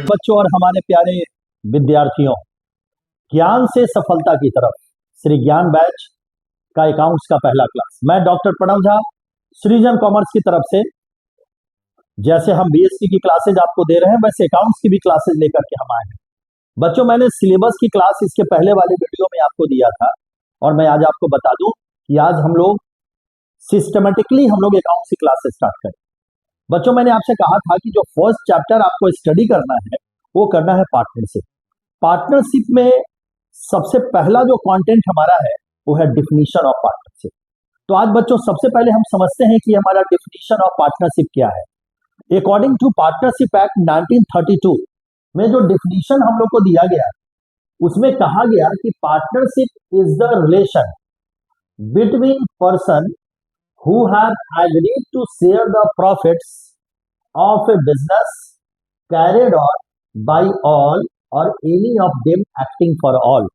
बच्चों और हमारे प्यारे विद्यार्थियों, ज्ञान से सफलता की तरफ श्री ज्ञान बैच का अकाउंट्स का पहला क्लास। मैं डॉक्टर प्रणव झा, सृजन कॉमर्स की तरफ से जैसे हम बीएससी की क्लासेज आपको दे रहे हैं वैसे अकाउंट्स की भी क्लासेज लेकर के हम आए हैं। बच्चों, मैंने सिलेबस की क्लास इसके पहले वाले वीडियो में आपको दिया था और मैं आज आपको बता दूं कि आज हम लोग सिस्टमेटिकली अकाउंट्स की क्लास स्टार्ट करें। बच्चों, मैंने आपसे कहा था कि जो फर्स्ट चैप्टर आपको स्टडी करना है वो करना है पार्टनरशिप। पार्टनरशिप में सबसे पहला जो कंटेंट हमारा है वो है डिफिनीशन ऑफ पार्टनरशिप। तो आज बच्चों सबसे पहले हम समझते हैं कि हमारा डिफिनीशन ऑफ पार्टनरशिप क्या है। अकॉर्डिंग टू पार्टनरशिप एक्ट 1932 में जो डिफिनीशन हम लोग को दिया गया उसमें कहा गया कि partnership is the relation between person who have agreed to share the profits of a business carried on by all or any of them acting for all।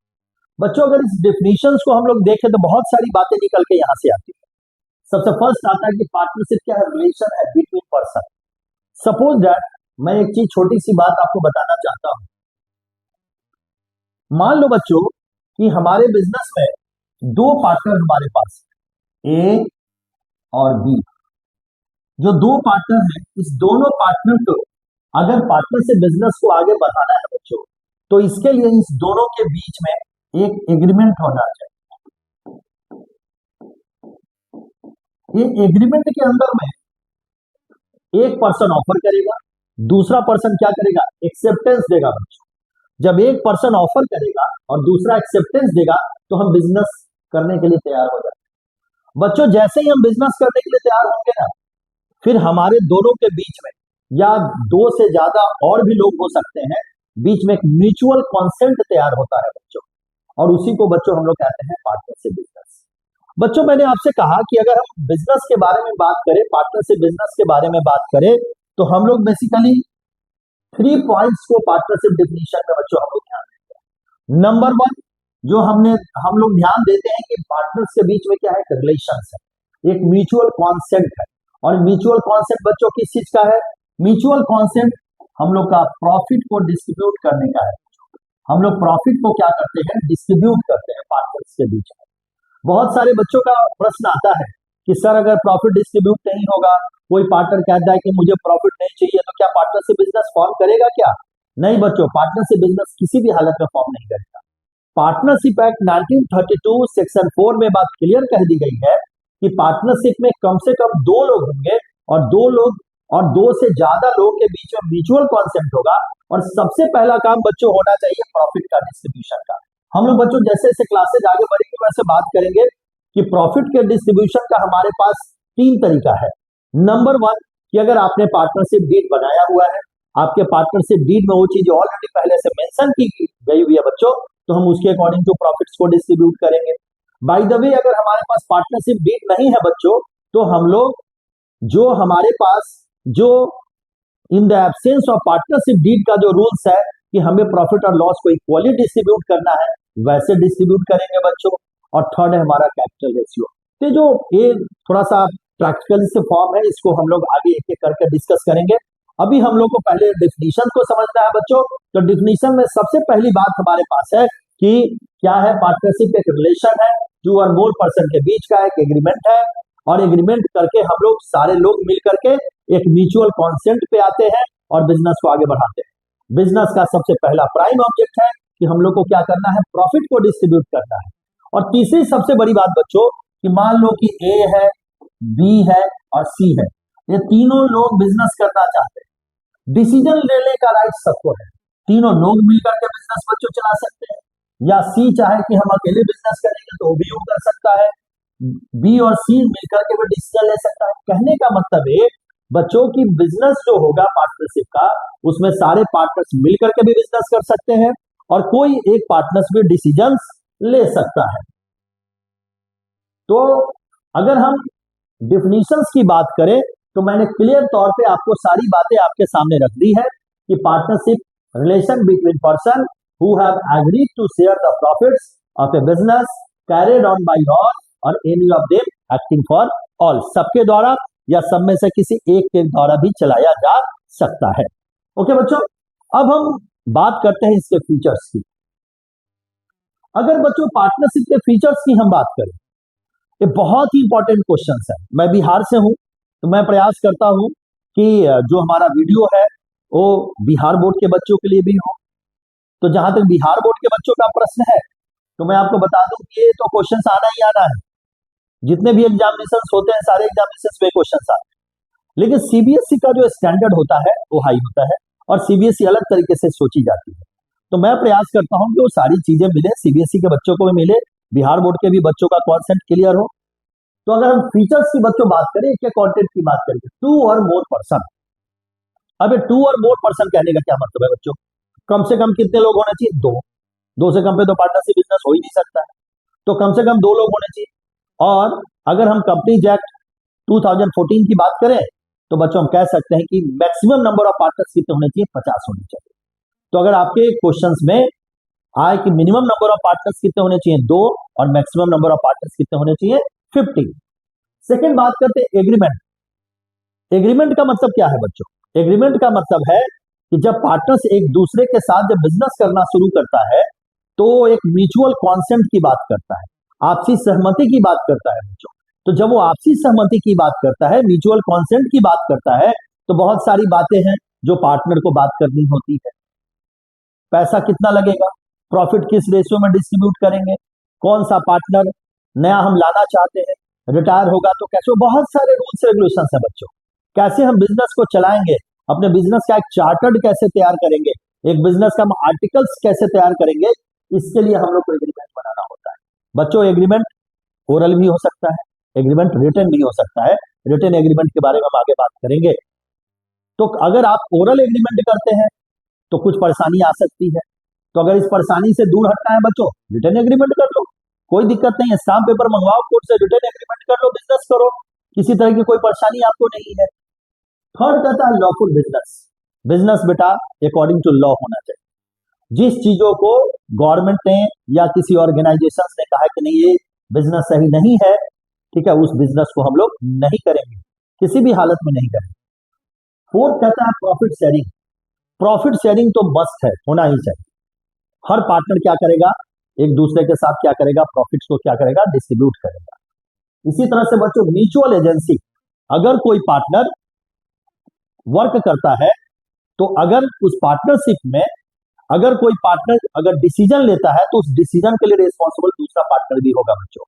बच्चों, अगर इस डिफिनीशंस को हम लोग देखें तो बहुत सारी बातें निकल के यहां से आती है। सबसे फर्स्ट आता है कि पार्टनरशिप क्या है, रिलेशन है बिटवीन पर्सन। सपोज दैट मैं एक चीज छोटी सी बात आपको बताना चाहता हूं। मान लो बच्चों कि हमारे बिजनेस में दो पार्टनर हमारे पास ए और बी। जो दो पार्टनर हैं, इस दोनों पार्टनर को अगर पार्टनर से बिजनेस को आगे बढ़ाना है बच्चों, तो इसके लिए इस दोनों के बीच में एक एग्रीमेंट होना चाहिए। ये एग्रीमेंट के अंदर में एक पर्सन ऑफर करेगा, दूसरा पर्सन क्या करेगा, एक्सेप्टेंस देगा। बच्चों, जब एक पर्सन ऑफर करेगा और दूसरा एक्सेप्टेंस देगा तो हम बिजनेस करने के लिए तैयार हो जाते हैं। बच्चों, जैसे ही हम बिजनेस करने के लिए तैयार होंगे ना, फिर हमारे दोनों के बीच में या दो से ज्यादा और भी लोग हो सकते हैं, बीच में एक म्यूचुअल कॉन्सेंट तैयार होता है बच्चों, और उसी को बच्चों हम लोग कहते हैं पार्टनरशिप बिजनेस। बच्चों, मैंने आपसे कहा कि अगर हम बिजनेस के बारे में बात करें, पार्टनरशिप बिजनेस के बारे में बात करें, तो हम लोग बेसिकली 3 पॉइंट्स को पार्टनरशिप डिफिनीशन में बच्चों हम लोग ध्यान देते हैं। नंबर 1 जो हम लोग ध्यान देते हैं कि पार्टनर्स के बीच में क्या है, रिलेशंस है, एक म्यूचुअल कॉन्सेंट है। और म्यूचुअल कॉन्सेंट बच्चों किस चीज का है, म्यूचुअल कॉन्सेंट हम लोग का प्रॉफिट को डिस्ट्रीब्यूट करने का है। हम लोग प्रॉफिट को क्या करते हैं, डिस्ट्रीब्यूट करते हैं पार्टनर्स के बीच में। बहुत सारे बच्चों का प्रश्न आता है कि सर अगर प्रॉफिट डिस्ट्रीब्यूट नहीं होगा, कोई पार्टनर कहता है कि मुझे प्रॉफिट नहीं चाहिए, तो क्या पार्टनरशिप बिजनेस फॉर्म करेगा क्या? नहीं बच्चों, पार्टनरशिप बिजनेस किसी भी हालत में फॉर्म नहीं करेगा। पार्टनरशिप एक्ट 1932 सेक्शन 4 में बात क्लियर कह दी गई है कि पार्टनरशिप में कम से कम 2 लोग होंगे और 2 से ज्यादा लोगों के बीच में म्यूचुअल कॉन्सेंट होगा। और सबसे पहला काम बच्चों होना चाहिए प्रॉफिट का डिस्ट्रीब्यूशन का। हम लोग बच्चों जैसे जैसे क्लासेज आगे बढ़ेंगे वैसे बात करेंगे कि प्रॉफिट के डिस्ट्रीब्यूशन का हमारे पास 3 तरीका है। नंबर 1 कि अगर आपने पार्टनरशिप डीड बनाया हुआ है, आपके पार्टनरशिप डीड में वो चीज ऑलरेडी पहले से मेंशन की गई हुई है बच्चों, तो हम उसके अकॉर्डिंग टू प्रॉफिट्स को डिस्ट्रीब्यूट करेंगे। बाय द वे, अगर हमारे पास पार्टनरशिप डीड नहीं है बच्चों, तो हम लोग जो हमारे पास जो in the absence of partnership deed का जो रूल्स है कि हमें प्रॉफिट और लॉस को इक्वली डिस्ट्रीब्यूट करना है, वैसे डिस्ट्रीब्यूट करेंगे बच्चों। और थर्ड है हमारा कैपिटल रेशियो। तो जो ये थोड़ा सा प्रैक्टिकल से फॉर्म है, इसको हम लोग आगे एक एक करके डिस्कस करेंगे। अभी हम लोग को पहले डिफिनीशन को समझना है बच्चों। तो डिफिनीशन में सबसे पहली बात हमारे पास है कि क्या है, पार्टनरशिप एक रिलेशन है, 2 और मोर पर्सन के बीच का एक एग्रीमेंट है, और एग्रीमेंट करके हम लोग सारे लोग मिल करके एक म्यूचुअल कॉन्सेंट पे आते हैं और बिजनेस को आगे बढ़ाते हैं। बिजनेस का सबसे पहला प्राइम ऑब्जेक्ट है कि हम लोग को क्या करना है, प्रॉफिट को डिस्ट्रीब्यूट करना है। और तीसरी सबसे बड़ी बात बच्चों कि मान लो कि ए है, बी है और सी है, ये तीनों लोग बिजनेस करना चाहते हैं। डिसीजन लेने का राइट सबको है, तीनों लोग मिलकर के बिजनेस बच्चों चला सकते हैं। या सी चाहे कि हम अकेले बिजनेस करेंगे तो वो भी कर सकता है, बी और सी मिलकर के भी डिसीजन ले सकता है। कहने का मतलब है बच्चों की बिजनेस जो होगा पार्टनरशिप का, उसमें सारे पार्टनर्स मिलकर के भी बिजनेस कर सकते हैं और कोई एक पार्टनर्स भी डिसीजन ले सकता है। तो अगर हम डिफिनीशंस की बात करें तो मैंने क्लियर तौर पे आपको सारी बातें आपके सामने रख दी है कि partnership relation between person who have agreed to share the profits of a business carried on by all और any of them acting for all, सबके द्वारा या सब में से किसी एक के द्वारा भी चलाया जा सकता है। ओके बच्चों, अब हम बात करते हैं इसके फीचर्स की। अगर बच्चों पार्टनरशिप के फीचर्स की हम बात करें, ये बहुत ही इंपॉर्टेंट क्वेश्चन है। मैं बिहार से हूं, तो मैं प्रयास करता हूं कि जो हमारा वीडियो है वो बिहार बोर्ड के बच्चों के लिए भी हो। तो जहां तक बिहार बोर्ड के बच्चों का प्रश्न है, तो मैं आपको बता दूं कि ये तो क्वेश्चन आना ही आना है। जितने भी एग्जामिनेशन होते हैं सारे एग्जामिनेशन में क्वेश्चन आते हैं, लेकिन सीबीएसई का जो स्टैंडर्ड होता है वो हाई होता है और सीबीएसई अलग तरीके से सोची जाती है। तो मैं प्रयास करता हूं कि वो सारी चीजें मिले, सीबीएसई के बच्चों को भी मिले, बिहार बोर्ड के भी बच्चों का कॉन्सेप्ट क्लियर हो। तो अगर हम फीचर्स की बच्चों बात करें, क्या कंटेंट की बात करें, टू और मोर पर्सन। अब ये टू और मोर पर्सन कहने का क्या मतलब है बच्चों? कम से कम कितने लोग होने चाहिए? दो। दो से कम पे तो पार्टनरशिप बिजनेस हो ही नहीं सकता है, तो कम से कम दो लोग होने चाहिए। और अगर हम कंपनीज एक्ट 2014 की बात करें, तो बच्चों हम कह सकते हैं कि मैक्सिमम नंबर ऑफ पार्टनर्स कितने होने चाहिए? 50 होने चाहिए। तो अगर आपके क्वेश्चंस में आए कि मिनिमम नंबर ऑफ पार्टनर्स कितने होने चाहिए? दो, और मैक्सिमम नंबर ऑफ पार्टनर्स कितने होने चाहिए? 50। सेकेंड बात करते हैं एग्रीमेंट। एग्रीमेंट का मतलब क्या है बच्चों? एग्रीमेंट का मतलब है कि जब पार्टनर्स एक दूसरे के साथ जब बिजनेस करना शुरू करता है, तो एक म्यूचुअल कॉन्सेंट की बात करता है, आपसी सहमति की बात करता है बच्चों। तो जब वो आपसी सहमति की बात करता है, म्यूचुअल कॉन्सेंट की बात करता है, तो बहुत सारी बातें हैं जो पार्टनर को बात करनी होती है। पैसा कितना लगेगा, प्रॉफिट किस रेशियो में डिस्ट्रीब्यूट करेंगे, कौन सा पार्टनर नया हम लाना चाहते हैं, रिटायर होगा तो कैसे, बहुत सारे रूल्स रेगुलेशंस हैं बच्चों। कैसे हम बिजनेस को चलाएंगे, अपने बिजनेस का एक चार्टर्ड कैसे तैयार करेंगे, एक बिजनेस का आर्टिकल्स कैसे तैयार करेंगे, इसके लिए हम लोग को एग्रीमेंट बनाना होता है बच्चों। एग्रीमेंट ओरल भी हो सकता है, एग्रीमेंट रिटन भी हो सकता है। रिटन एग्रीमेंट के बारे में हम आगे बात करेंगे। तो अगर आप ओरल एग्रीमेंट करते हैं तो कुछ परेशानी आ सकती है, तो अगर इस परेशानी से दूर हटना है बच्चों, रिटर्न एग्रीमेंट कर लो, कोई दिक्कत नहीं है। स्टाम्प पेपर मंगवाओ कोर्ट से, रिटर्न एग्रीमेंट कर लो, बिजनेस करो, किसी तरह की कोई परेशानी आपको नहीं है। थर्ड कहता है लॉफुल बिजनेस। बिजनेस बेटा अकॉर्डिंग टू लॉ होना चाहिए। जिस चीजों को गवर्नमेंट ने या किसी ऑर्गेनाइजेशन ने कहा कि नहीं ये बिजनेस सही नहीं है, ठीक है, उस बिजनेस को हम लोग नहीं करेंगे, किसी भी हालत में नहीं करेंगे। फोर्थ कहता है प्रॉफिट शेयरिंग। प्रॉफिट शेयरिंग तो मस्ट है, होना ही चाहिए। हर पार्टनर क्या करेगा, एक दूसरे के साथ क्या करेगा, प्रॉफिट्स को क्या करेगा, डिस्ट्रीब्यूट करेगा। इसी तरह से बच्चों म्यूचुअल एजेंसी। अगर कोई पार्टनर वर्क करता है, तो अगर उस पार्टनरशिप में अगर कोई पार्टनर अगर डिसीजन लेता है, तो उस डिसीजन के लिए रिस्पॉन्सिबल दूसरा पार्टनर भी होगा बच्चों।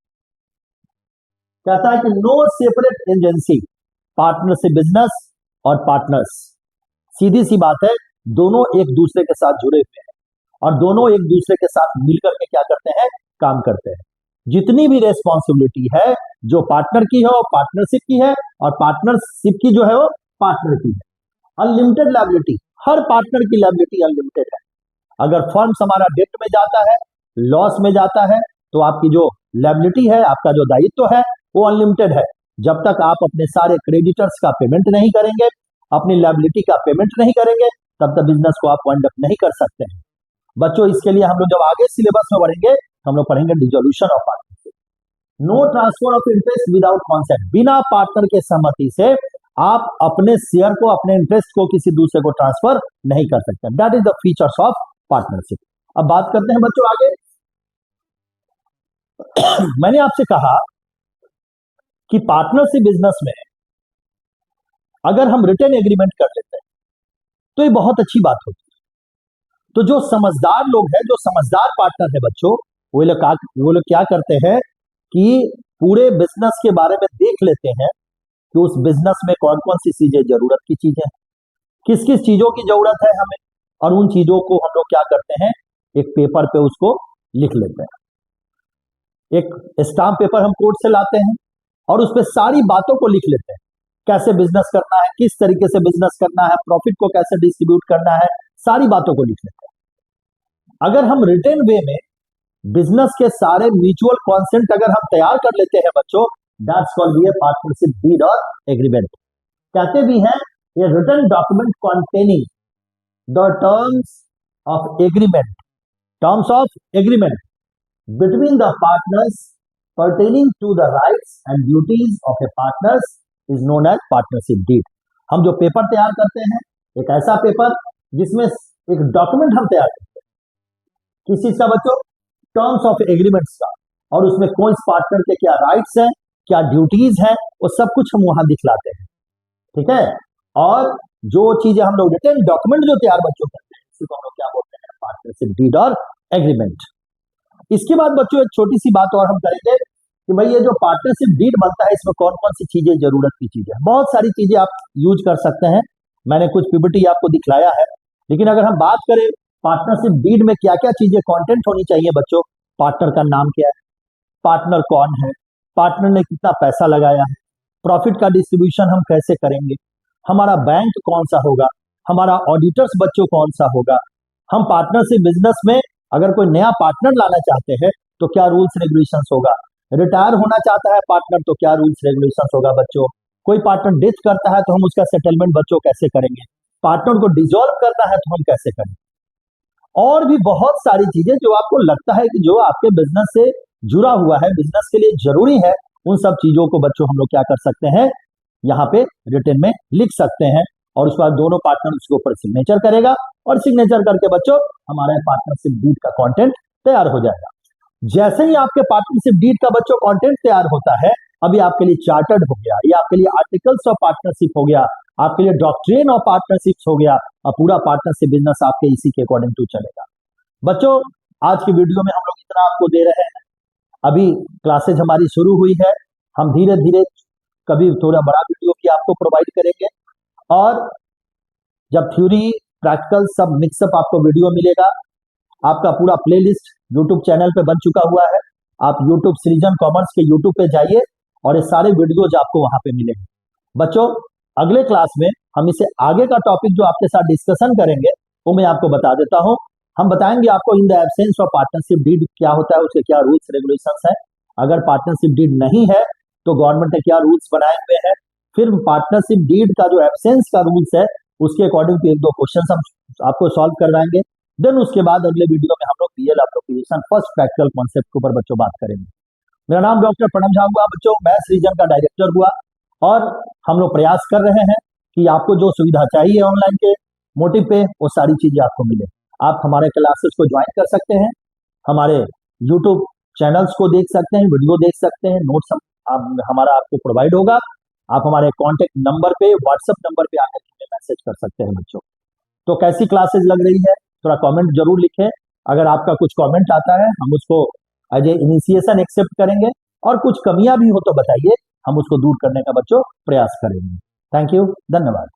कहता है कि no separate agency, partnership business और पार्टनर्स, सीधी सी बात है, दोनों एक दूसरे के साथ जुड़े हुए हैं और दोनों एक दूसरे के साथ मिलकर के क्या करते हैं, काम करते हैं। जितनी भी रेस्पॉन्सिबिलिटी है जो पार्टनर की है वो पार्टनरशिप की है, और पार्टनरशिप की जो है वो पार्टनर की है। अनलिमिटेड लायबिलिटी, हर पार्टनर की लायबिलिटी अनलिमिटेड है। अगर फर्म हमारा डेट में जाता है, लॉस में जाता है, तो आपकी जो लायबिलिटी है, आपका जो दायित्व है, वो अनलिमिटेड है। जब तक आप अपने सारे क्रेडिटर्स का पेमेंट नहीं करेंगे, अपनी लायबिलिटी का पेमेंट नहीं करेंगे, तब तक बिजनेस को आप वाइंड अप नहीं कर सकते हैं बच्चों। इसके लिए हम लोग जब आगे सिलेबस में बढ़ेंगे, हम लोग पढ़ेंगे dissolution of partnership. No transfer of interest without consent. बिना पार्टनर के सहमति से आप अपने शेयर को, अपने इंटरेस्ट को किसी दूसरे को ट्रांसफर नहीं कर सकते। That is the features of partnership. अब बात करते हैं बच्चों आगे। मैंने आपसे कहा कि पार्टनरशिप बिजनेस में अगर हम रिटर्न एग्रीमेंट कर लेते हैं तो ये बहुत अच्छी बात होती है। तो जो समझदार लोग हैं, जो समझदार पार्टनर है बच्चों, वो लोग क्या करते हैं कि पूरे बिजनेस के बारे में देख लेते हैं कि उस बिजनेस में कौन कौन सी चीजें जरूरत की चीजें हैं, किस किस चीजों की जरूरत है हमें, और उन चीजों को हम लोग क्या करते हैं, एक पेपर पे उसको लिख लेते हैं। एक स्टाम्प पेपर हम कोर्ट से लाते हैं और उस पर सारी बातों को लिख लेते हैं, कैसे बिजनेस करना है, किस तरीके से बिजनेस करना है, प्रॉफिट को कैसे डिस्ट्रीब्यूट करना है, सारी बातों को लिख लेते हैं। अगर हम रिटर्न वे में बिजनेस के सारे म्यूचुअल कॉन्सेंट अगर हम तैयार कर लेते हैं बच्चों, that's called be a partnership deed और एग्रीमेंट। कहते भी हैं ये written document containing the terms of agreement between the partners pertaining to the rights and duties of a partners is known as partnership deed। हम जो paper तैयार करते हैं, एक ऐसा पेपर जिसमें एक डॉक्यूमेंट हम तैयार करते हैं, किस चीज का बच्चों, टर्म्स ऑफ एग्रीमेंट्स का, और उसमें कौन इस पार्टनर के क्या राइट्स हैं, क्या ड्यूटीज हैं, वो सब कुछ हम वहां दिखलाते हैं, ठीक है। और जो चीजें हम लोग रिटन डॉक्यूमेंट जो तैयार बच्चों करते हैं, इसको हम लोग क्या बोलते हैं, पार्टनरशिप डीड और एग्रीमेंट। इसके बाद बच्चों एक छोटी सी बात और हम करेंगे कि भाई ये जो पार्टनरशिप डीड बनता है, इसमें कौन कौन सी चीजें जरूरत की चीजें, बहुत सारी चीजें आप यूज कर सकते हैं, मैंने कुछ पीपीटी आपको दिखलाया है, लेकिन अगर हम बात करें पार्टनरशिप डीड में क्या क्या चीजें कंटेंट होनी चाहिए बच्चों, पार्टनर का नाम क्या है, पार्टनर कौन है, पार्टनर ने कितना पैसा लगाया है, प्रॉफिट का डिस्ट्रीब्यूशन हम कैसे करेंगे, हमारा बैंक कौन सा होगा, हमारा ऑडिटर्स बच्चों कौन सा होगा, हम पार्टनरशिप बिजनेस में अगर कोई नया पार्टनर लाना चाहते हैं तो क्या रूल्स रेगुलेशंस होगा, रिटायर होना चाहता है पार्टनर तो क्या रूल्स रेगुलेशंस होगा बच्चों, कोई पार्टनर डेथ करता है तो हम उसका सेटलमेंट बच्चों कैसे करेंगे, पार्टनर को डिसॉल्व करना है तो हम कैसे करेंगे, और भी बहुत सारी चीजें जो आपको लगता है कि जो आपके बिजनेस से जुड़ा हुआ है, बिजनेस के लिए जरूरी है, उन सब चीजों को बच्चों हम लोग क्या कर सकते हैं, यहाँ पे रिटन में लिख सकते हैं, और उसके बाद दोनों पार्टनर उसके ऊपर सिग्नेचर करेगा, और सिग्नेचर करके बच्चों हमारा पार्टनरशिप डीड का कंटेंट तैयार हो जाएगा। जैसे ही आपके पार्टनरशिप डीड का बच्चों कंटेंट तैयार होता है, अभी आपके लिए चार्टर्ड हो गया, ये आपके लिए आर्टिकल्स ऑफ पार्टनरशिप हो गया, आपके लिए डॉक्ट्रिन ऑफ पार्टनरशिप हो गया, और पूरा पार्टनरशिप बिजनेस आपके इसी के अकॉर्डिंग टू चलेगा। बच्चों आज की वीडियो में हम लोग इतना आपको दे रहे हैं, अभी क्लासेज हमारी शुरू हुई है, हम धीरे धीरे कभी थोड़ा बड़ा वीडियो भी आपको प्रोवाइड करेंगे, और जब थ्योरी प्रैक्टिकल सब मिक्सअप आपको वीडियो मिलेगा, आपका पूरा प्लेलिस्ट यूट्यूब चैनल पे बन चुका हुआ है, आप यूट्यूब सृजन कॉमर्स के यूट्यूब पे जाइए और ये सारे वीडियोज आपको वहां पे मिलेंगे। बच्चों अगले क्लास में हम इसे आगे का टॉपिक जो आपके साथ डिस्कशन करेंगे वो मैं आपको बता देता हूं, हम बताएंगे आपको in the absence of partnership deed क्या होता है, उसके क्या रूल्स रेगुलेशंस है, अगर पार्टनरशिप डीड नहीं है तो गवर्नमेंट ने क्या रूल्स बनाए हुए हैं, फिर पार्टनरशिप डीड का जो एब्सेंस का रूल्स है उसके अकॉर्डिंग टू एक दो क्वेश्चन हम आपको सॉल्व करवाएंगे, देन उसके बाद अगले वीडियो में हम लोग PL appropriation first practical concept के ऊपर बच्चों बात करेंगे। मेरा नाम डॉक्टर प्रणव झा हुआ बच्चों, मैं सृजन का डायरेक्टर हुआ, और हम लोग प्रयास कर रहे हैं कि आपको जो सुविधा चाहिए ऑनलाइन के मोटिव पे वो सारी चीजें आपको मिले। आप हमारे क्लासेस को ज्वाइन कर सकते हैं, हमारे यूट्यूब चैनल्स को देख सकते हैं, वीडियो देख सकते हैं, नोट्स हमारा आपको प्रोवाइड होगा, आप हमारे कॉन्टेक्ट नंबर पे व्हाट्सएप नंबर पे आकर हमें मैसेज कर सकते हैं बच्चों। तो कैसी क्लासेस लग रही है थोड़ा कमेंट जरूर लिखें, अगर आपका कुछ कमेंट आता है हम उसको एज ए इनिशिएशन एक्सेप्ट करेंगे, और कुछ कमियां भी हो तो बताइए, हम उसको दूर करने का बच्चों प्रयास करेंगे। थैंक यू, धन्यवाद।